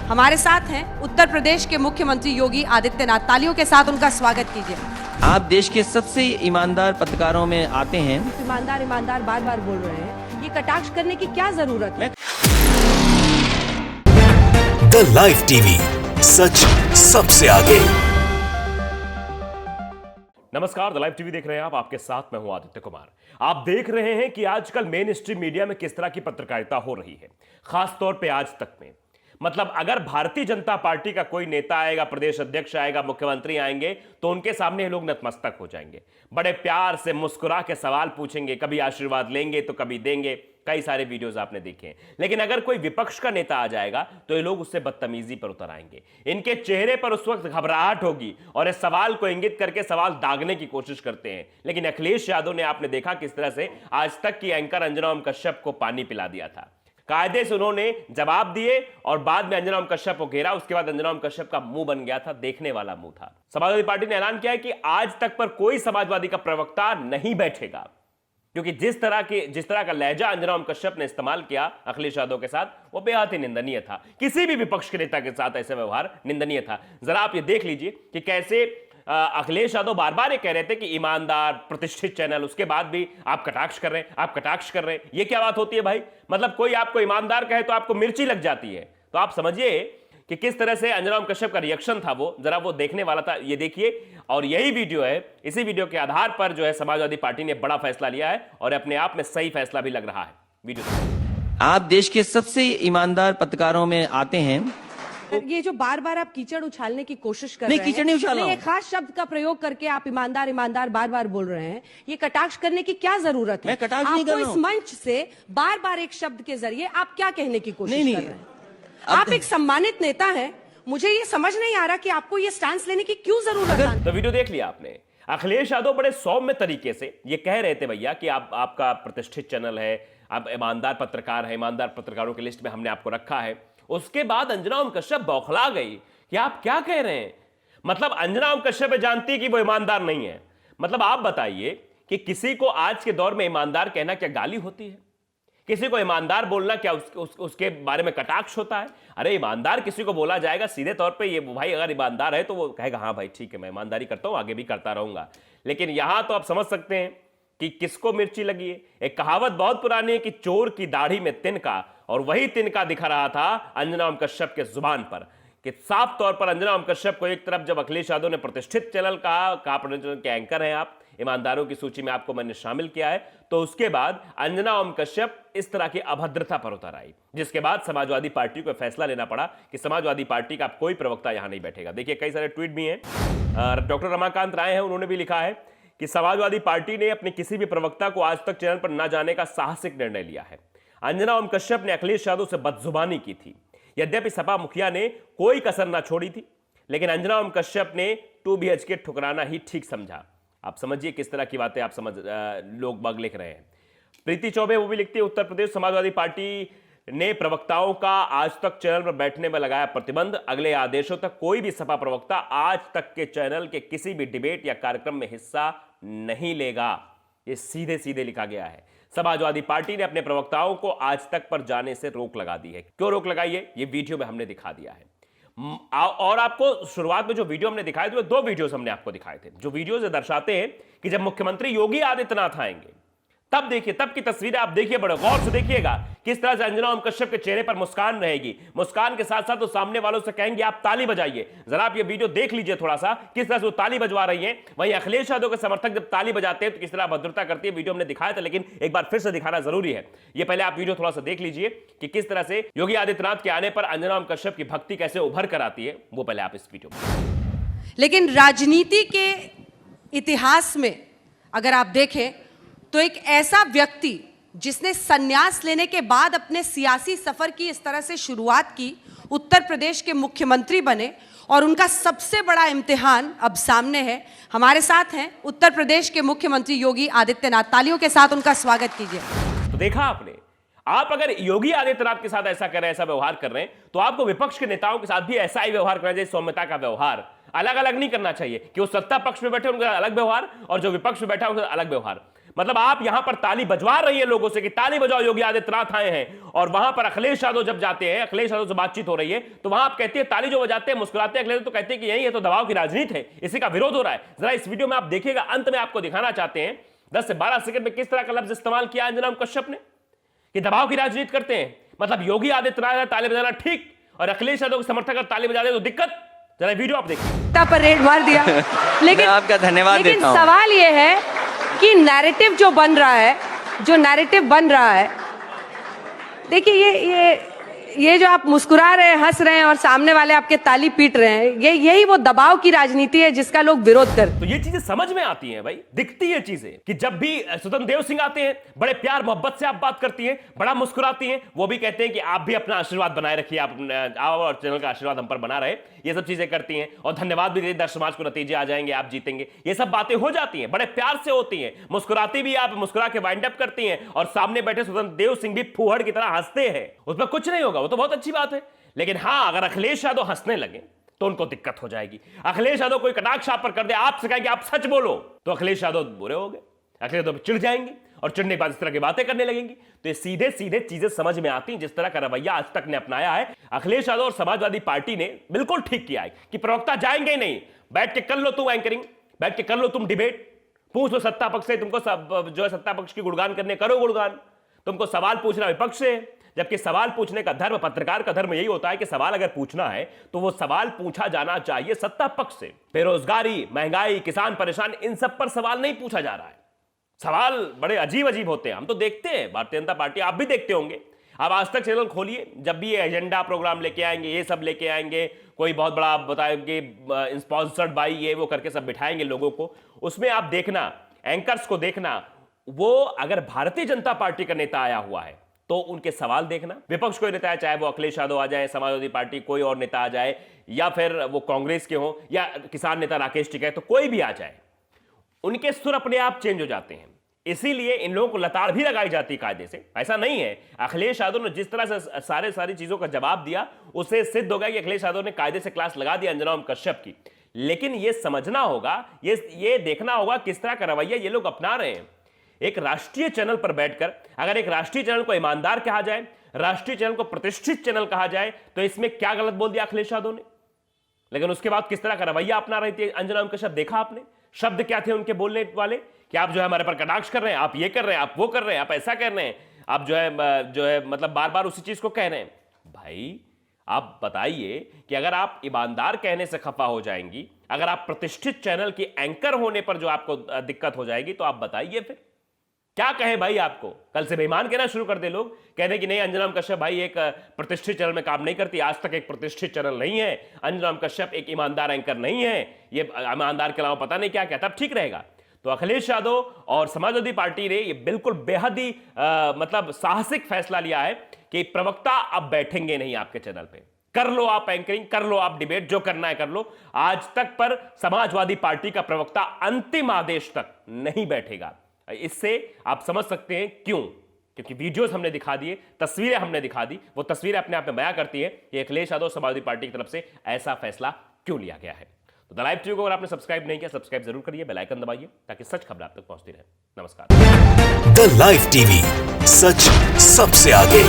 हमारे साथ हैं उत्तर प्रदेश के मुख्यमंत्री योगी आदित्यनाथ। तालियों के साथ उनका स्वागत कीजिए। आप देश के सबसे ईमानदार पत्रकारों में आते हैं। ईमानदार ईमानदार बार बार बोल रहे हैं, ये कटाक्ष करने की क्या जरूरत है? द लाइव टीवी, सच सबसे आगे। नमस्कार, द लाइव टीवी देख रहे हैं आप। आपके साथ मैं हूं आदित्य कुमार। आप देख रहे हैं कि आजकल मेन स्ट्रीम मीडिया में किस तरह की पत्रकारिता हो रही है, खासतौर पे आज तक में। मतलब अगर भारतीय जनता पार्टी का कोई नेता आएगा, प्रदेश अध्यक्ष आएगा, मुख्यमंत्री आएंगे, तो उनके सामने ये लोग नतमस्तक हो जाएंगे। बड़े प्यार से मुस्कुरा के सवाल पूछेंगे, कभी आशीर्वाद लेंगे तो कभी देंगे। कई सारे वीडियोस आपने देखे हैं। लेकिन अगर कोई विपक्ष का नेता आ जाएगा तो ये लोग उससे बदतमीजी पर उतर आएंगे। इनके चेहरे पर उस वक्त घबराहट होगी और इस सवाल को इंगित करके सवाल दागने की कोशिश करते हैं। लेकिन अखिलेश यादव ने, आपने देखा किस तरह से आज तक की एंकर अंजना ओम कश्यप को पानी पिला दिया था। कायदे से उन्होंने जवाब दिए और बाद में अंजना ओम कश्यप को घेरा। उसके बाद अंजना ओम कश्यप का मुंह बन गया था, देखने वाला मुंह था। समाजवादी पार्टी ने ऐलान किया है कि आज तक पर कोई समाजवादी का प्रवक्ता नहीं बैठेगा, क्योंकि जिस तरह का लहजा अंजना ओम कश्यप ने इस्तेमाल किया अखिलेश यादव के साथ, वो बेहद ही निंदनीय था। किसी भी विपक्ष के नेता के साथ ऐसा व्यवहार निंदनीय था। जरा आप ये देख लीजिए कि कैसे अखिलेश यादव बार बार ये कह रहे थे कि ईमानदार प्रतिष्ठित चैनल, उसके बाद भी आप कटाक्ष कर रहे हैं, आप कटाक्ष कर रहे हैं। ये क्या बात होती है भाई? मतलब कोई आपको ईमानदार कहे तो आपको मिर्ची लग जाती है। तो आप समझिए कि किस तरह से अंजना ओम कश्यप का रिएक्शन था, वो जरा वो देखने वाला था। ये देखिए, और यही वीडियो है। इसी वीडियो के आधार पर जो है समाजवादी पार्टी ने बड़ा फैसला लिया है और अपने आप में सही फैसला भी लग रहा है। वीडियो आप देश के सबसे ईमानदार पत्रकारों में आते हैं। ये जो बार बार आप कीचड़ उछालने की कोशिश कर नहीं, रहे हैं, कीचड़ नहीं उछाल रहा हूं। एक खास शब्द का प्रयोग करके आप ईमानदार ईमानदार बार बार बोल रहे हैं, ये कटाक्ष करने की क्या जरूरत है? मैं कटाक्ष नहीं कर आपको रहा इस हूं। मंच से बार बार एक शब्द के जरिए आप क्या कहने की कोशिश नहीं, कर रहे हैं? आप एक सम्मानित नेता हैं, मुझे ये समझ नहीं आ रहा कि आपको ये स्टैंड लेने की क्यों जरूरत है। तो वीडियो देख लिया आपने। अखिलेश यादव बड़े सौम्य तरीके से ये कह रहे थे, भैया कि आपका प्रतिष्ठित चैनल है, आप ईमानदार पत्रकार है, ईमानदार पत्रकारों की लिस्ट में हमने आपको रखा है। उसके बाद अंजना ओम कश्यप बौखला गई कि आप क्या कह रहे हैं। मतलब अंजना ओम कश्यप जानती कि वो ईमानदार नहीं है। मतलब आप बताइए कि किसी को आज के दौर में ईमानदार कहना क्या गाली होती है? किसी को ईमानदार बोलना क्या उसके बारे में कटाक्ष होता है? अरे ईमानदार किसी को बोला जाएगा सीधे तौर पे, ये भाई अगर ईमानदार है तो वो कहेगा हाँ भाई ठीक है, मैं ईमानदारी करता हूं, आगे भी करता रहूंगा। लेकिन यहां तो आप समझ सकते हैं कि किसको मिर्ची लगी है। एक कहावत बहुत पुरानी है कि चोर की दाढ़ी में तिनका, और वही तिनका दिखा रहा था अंजना ओम कश्यप के जुबान पर। कि साफ तौर पर अंजना ओम कश्यप को एक तरफ जब अखिलेश यादव ने प्रतिष्ठित चैनल कहा के एंकर हैं आप, ईमानदारों की सूची में आपको मैंने शामिल किया है, तो उसके बाद अंजना ओम कश्यप इस तरह की अभद्रता पर उतर आई, जिसके बाद समाजवादी पार्टी को फैसला लेना पड़ा कि समाजवादी पार्टी का कोई प्रवक्ता यहां नहीं बैठेगा। देखिए, कई सारे ट्वीट भी हैं। डॉक्टर रमाकांत राय हैं, उन्होंने भी लिखा है कि समाजवादी पार्टी ने अपने किसी भी प्रवक्ता को आज तक चैनल पर न जाने का साहसिक निर्णय लिया है। अंजना ओम कश्यप ने अखिलेश यादव से बदजुबानी की थी। यद्यपि सपा मुखिया ने कोई कसर ना छोड़ी थी, लेकिन अंजना ओम कश्यप ने 2 BHK ठुकराना ही ठीक समझा। आप समझिए किस तरह की बातें आप लोग बाग लिख रहे हैं। प्रीति चौबे वो भी लिखती है, उत्तर प्रदेश समाजवादी पार्टी ने प्रवक्ताओं का आज तक चैनल पर बैठने में लगाया प्रतिबंध। अगले आदेशों तक कोई भी सपा प्रवक्ता आज तक के चैनल के किसी भी डिबेट या कार्यक्रम में हिस्सा नहीं लेगा। ये सीधे सीधे लिखा गया है। समाजवादी पार्टी ने अपने प्रवक्ताओं को आज तक पर जाने से रोक लगा दी है। क्यों रोक लगाई है, ये वीडियो में हमने दिखा दिया है। और आपको शुरुआत में जो वीडियो हमने दिखाए थे, 2 वीडियोस हमने आपको दिखाए थे, जो वीडियोस दर्शाते हैं कि जब मुख्यमंत्री योगी आदित्यनाथ आएंगे तब देखिए, तब की तस्वीरें आप देखिए, बड़े गौर से देखिएगा किस तरह से अंजना ओम कश्यप के चेहरे पर मुस्कान रहेगी। मुस्कान के साथ साथ वो सामने वालों से कहेंगे आप ताली बजाइए। जरा आप ये वीडियो देख लीजिए थोड़ा सा, किस तरह से वो ताली बजवा रही है। वहीं अखिलेश यादव के समर्थक जब ताली बजाते हैं तो किस तरह भद्रता करती है। वीडियो हमने दिखाया था, लेकिन एक बार फिर से दिखाना जरूरी है। ये पहले आप वीडियो थोड़ा सा देख लीजिए कि किस तरह से योगी आदित्यनाथ के आने पर अंजना ओम कश्यप की भक्ति कैसे उभर कर आती है, वो पहले आप इस वीडियो में। लेकिन राजनीति के इतिहास में अगर आप देखें तो एक ऐसा व्यक्ति जिसने संन्यास लेने के बाद अपने सियासी सफर की इस तरह से शुरुआत की, उत्तर प्रदेश के मुख्यमंत्री बने और उनका सबसे बड़ा इम्तिहान अब सामने है। हमारे साथ हैं उत्तर प्रदेश के मुख्यमंत्री योगी आदित्यनाथ। तालियों के साथ उनका स्वागत कीजिए। तो देखा आपने, आप अगर योगी आदित्यनाथ के साथ ऐसा कर रहे हैं, ऐसा व्यवहार कर रहे हैं, तो आपको विपक्ष के नेताओं के साथ भी ऐसा ही व्यवहार करना चाहिए। सौम्यता का व्यवहार अलग अलग नहीं करना चाहिए कि वो सत्ता पक्ष में बैठे उनका अलग व्यवहार और जो विपक्ष में बैठा उनका अलग व्यवहार। मतलब आप यहां पर ताली बजवा रही है लोगों से कि ताली बजाओ योगी आदित्यनाथ आए हैं, और वहां पर अखिलेश यादव जब जाते हैं, अखिलेश यादव से बातचीत हो रही है, तो वहां आप कहती है ताली जो बजाते हैं मुस्कुराते हैं अखिलेश, तो कहते हैं कि यही है तो दबाव की राजनीति है, इसी का विरोध हो रहा है। जरा इस वीडियो में आप देखिएगा, अंत में आपको दिखाना चाहते हैं 10 से 12 सेकंड में किस तरह का लफ्ज इस्तेमाल किया अंजना कश्यप ने कि दबाव की राजनीति करते हैं। मतलब योगी आदित्यनाथ ताली बजाना ठीक और अखिलेश यादव के समर्थक अगर ताली बजा दे तो दिक्कत। जरा वीडियो आप देखिए। पर रेड मार दिया। लेकिन आपका धन्यवाद लेकिन देता हूं। सवाल यह है कि नैरेटिव जो बन रहा है, देखिए ये जो आप मुस्कुरा रहे हैं, हंस रहे हैं और सामने वाले आपके ताली पीट रहे हैं, यही वो दबाव की राजनीति है जिसका लोग विरोध करते हैं। तो ये चीजें समझ में आती हैं भाई, दिखती है चीजें कि जब भी स्वतंत्र देव सिंह आते हैं बड़े प्यार मोहब्बत से आप बात करती हैं, बड़ा मुस्कुराती हैं, वो भी कहते हैं कि आप भी अपना आशीर्वाद बनाए रखिए, आप और चैनल का आशीर्वाद हम पर बना रहे, ये सब चीजें करती हैं और धन्यवाद भी देते, दर्शक समाज को नतीजे आ जाएंगे, आप जीतेंगे, ये सब बातें हो जाती हैं, बड़े प्यार से होती हैं, मुस्कुराती भी आप मुस्कुरा के वाइंड अप करती हैं और सामने बैठे स्वतंत्र देव सिंह भी फूहड़ की तरह हंसते हैं, उसमें कुछ नहीं होगा, वो तो बहुत अच्छी बात है। लेकिन हां, अगर अखिलेश यादव हंसने लगे तो उनको दिक्कत हो जाएगी। अखिलेश यादव कोई कटाक्ष आप पर कर दे, आपसे कहे कि आप सच बोलो, तो अखिलेश यादव बुरे हो गए, अखिलेश यादव चिढ़ जाएंगे और चिढ़ने के बाद इस तरह की बातें करने लगेंगी। तो ये सीधे सीधे चीजें समझ में आती हैं। जिस तरह का रवैया आज तक ने अपनाया है अखिलेश यादव और समाजवादी पार्टी ने, बिल्कुल ठीक किया है कि प्रवक्ता जाएंगे ही नहीं, बैठ के कर लो तुम एंकरिंग, बैठ के कर लो तुम डिबेट, पूछ लो सत्ता पक्ष से, तुमको जो है सत्ता पक्ष की गुणगान करने, करो गुणगान, तुमको सवाल पूछना विपक्ष से, जबकि सवाल पूछने का धर्म, पत्रकार का धर्म यही होता है कि सवाल अगर पूछना है तो वो सवाल पूछा जाना चाहिए सत्ता पक्ष से। बेरोजगारी, महंगाई, किसान परेशान, इन सब पर सवाल नहीं पूछा जा रहा है। सवाल बड़े अजीब अजीब होते हैं, हम तो देखते हैं, भारतीय जनता पार्टी आप भी देखते होंगे। आप आज तक चैनल खोलिए, जब भी ये एजेंडा प्रोग्राम लेके आएंगे, ये सब लेके आएंगे, कोई बहुत बड़ा आप बताएंगे स्पॉन्सर्ड बाई ये वो करके सब बिठाएंगे लोगों को, उसमें आप देखना, एंकर्स को देखना, वो अगर भारतीय जनता पार्टी का नेता आया हुआ है तो उनके सवाल देखना, विपक्ष कोई नेता है, चाहे वो अखिलेश यादव आ जाए, समाजवादी पार्टी कोई और नेता आ जाए, या फिर वो कांग्रेस के हो, या किसान नेता राकेश टिकैत, तो कोई भी आ जाए, उनके सुर अपने आप चेंज हो जाते हैं। इसीलिए इन लोगों को लताड़ भी लगाई जाती है कायदे से। ऐसा नहीं है, अखिलेश यादव ने जिस तरह से सारी चीजों का जवाब दिया, उससे सिद्ध हो गया कि अखिलेश यादव ने कायदे से क्लास लगा दी अंजना कश्यप की। लेकिन यह समझना होगा, ये देखना होगा किस तरह का रवैया ये लोग अपना रहे हैं। एक राष्ट्रीय चैनल पर बैठकर अगर एक राष्ट्रीय चैनल को ईमानदार कहा जाए, राष्ट्रीय चैनल को प्रतिष्ठित चैनल कहा जाए, तो इसमें क्या गलत बोल दिया अखिलेश यादव ने? लेकिन उसके बाद किस तरह का रवैया अपना रही थी अंजना कश्यप, देखा आपने? शब्द क्या थे उनके बोलने वाले कि आप जो है हमारे पर कटाक्ष कर रहे हैं, आप ये कर रहे हैं, आप वो कर रहे हैं, आप ऐसा कर रहे हैं, आप जो है मतलब बार बार उसी चीज को कह रहे हैं। भाई आप बताइए कि अगर आप ईमानदार कहने से खफा हो जाएंगी, अगर आप प्रतिष्ठित चैनल की एंकर होने पर जो आपको दिक्कत हो जाएगी, तो आप बताइए फिर क्या कहें भाई आपको? कल से बेईमान कहना शुरू कर दे लोग, कहने कि नहीं अंजना कश्यप भाई एक प्रतिष्ठित चैनल में काम नहीं करती, आज तक एक प्रतिष्ठित चैनल नहीं है, अंजना कश्यप एक ईमानदार एंकर नहीं है, ये ईमानदार के अलावा पता नहीं क्या क्या, तब ठीक रहेगा। तो अखिलेश यादव और समाजवादी पार्टी ने ये बिल्कुल बेहद ही मतलब साहसिक फैसला लिया है कि प्रवक्ता अब बैठेंगे नहीं आपके चैनल पे, कर लो आप एंकरिंग, कर लो आप डिबेट, जो करना है कर लो। आज तक पर समाजवादी पार्टी का प्रवक्ता अंतिम आदेश तक नहीं बैठेगा। इससे आप समझ सकते हैं क्यों, क्योंकि वीडियोस हमने दिखा दिए, तस्वीरें हमने दिखा दी, वो तस्वीरें अपने आप में बयां करती है कि अखिलेश यादव समाजवादी पार्टी की तरफ से ऐसा फैसला क्यों लिया गया है। तो द लाइव टीवी को अगर आपने सब्सक्राइब नहीं किया, सब्सक्राइब जरूर करिए, बेल आइकन दबाइए ताकि सच खबर आप तक पहुंचती रहे। नमस्कार। द लाइव टीवी, सच सबसे आगे।